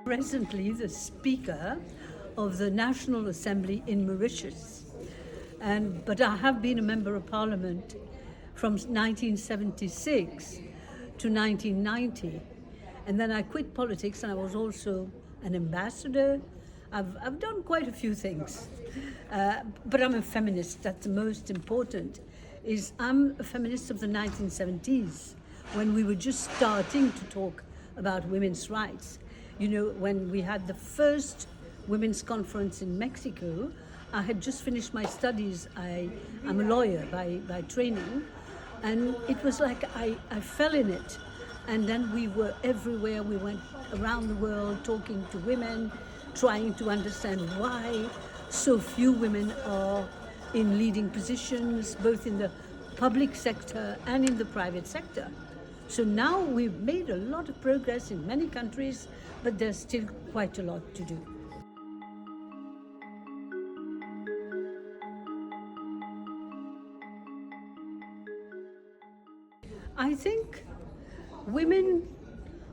Presently the Speaker of the National Assembly in Mauritius. But I have been a Member of Parliament from 1976 to 1990. And then I quit politics and I was also an ambassador. I've done quite a few things. But I'm a feminist. That's the most important. I'm a feminist of the 1970s, when we were just starting to talk about women's rights. You know, when we had the first women's conference in Mexico, I had just finished my studies. I'm a lawyer by training, and it was like I fell in it. And then we were everywhere. We went around the world talking to women, trying to understand why so few women are in leading positions, both in the public sector and in the private sector. So now we've made a lot of progress in many countries, but there's still quite a lot to do. I think women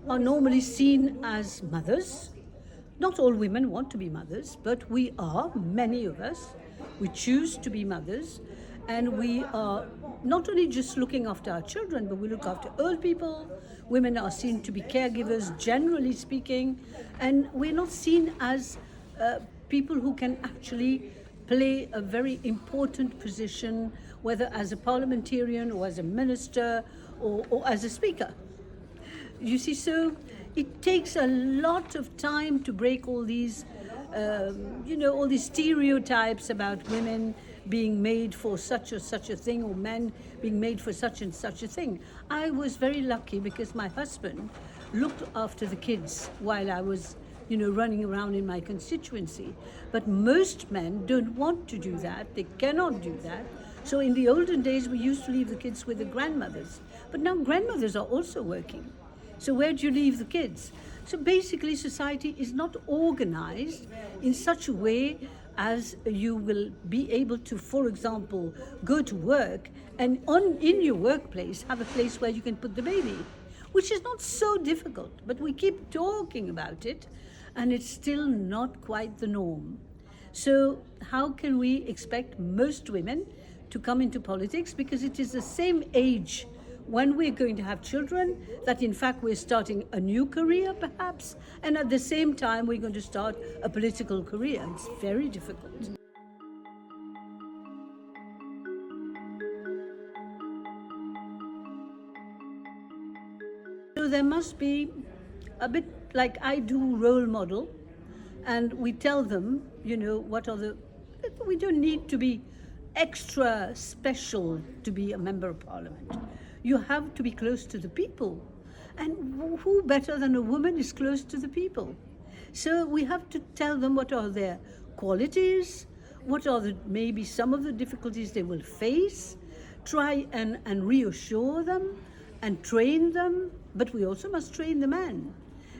are normally seen as mothers. Not all women want to be mothers, but we are, many of us. We choose to be mothers, and we are not only just looking after our children, but we look after old people. Women are seen to be caregivers, generally speaking, and we're not seen as people who can actually play a very important position, whether as a parliamentarian or as a minister or as a speaker. You see, so it takes a lot of time to break all these, all these stereotypes about women being made for such a thing, or men being made for such and such a thing. I was very lucky because my husband looked after the kids while I was, running around in my constituency. But most men don't want to do that. They cannot do that. So in the olden days, we used to leave the kids with the grandmothers. But now grandmothers are also working. So where do you leave the kids? So basically, society is not organized in such a way as you will be able to, for example, go to work and in your workplace have a place where you can put the baby, which is not so difficult, but we keep talking about it and it's still not quite the norm. So how can we expect most women to come into politics? Because it is the same age when we're going to have children that in fact we're starting a new career perhaps, and at the same time we're going to start a political career. It's very difficult. So there must be a bit like I do role model, and we tell them, we don't need to be extra special to be a member of parliament. You have to be close to the people. And who better than a woman is close to the people? So we have to tell them what are their qualities, what are maybe some of the difficulties they will face, try and reassure them and train them. But we also must train the men.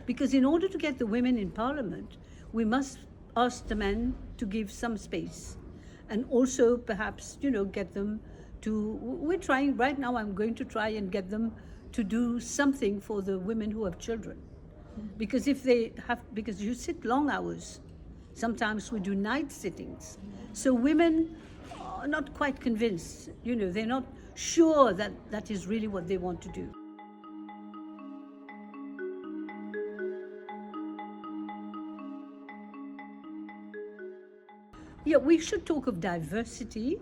Because in order to get the women in parliament, we must ask the men to give some space. And also perhaps, get them we're trying right now, I'm going to try and get them to do something for the women who have children. Because because you sit long hours, sometimes we do night sittings. So women are not quite convinced, they're not sure that that is really what they want to do. Yeah, we should talk of diversity,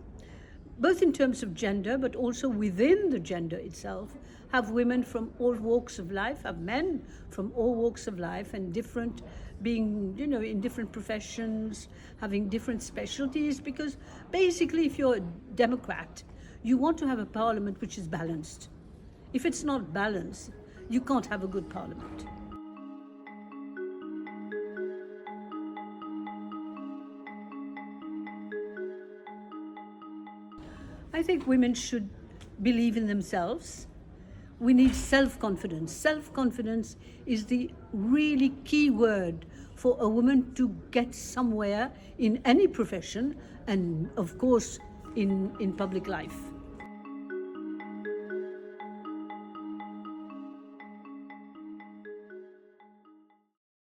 both in terms of gender, but also within the gender itself, have women from all walks of life, have men from all walks of life, and being, in different professions, having different specialties, because basically if you're a Democrat, you want to have a parliament which is balanced. If it's not balanced, you can't have a good parliament. I think women should believe in themselves. We need self-confidence. Self-confidence is the really key word for a woman to get somewhere in any profession and, of course, in public life.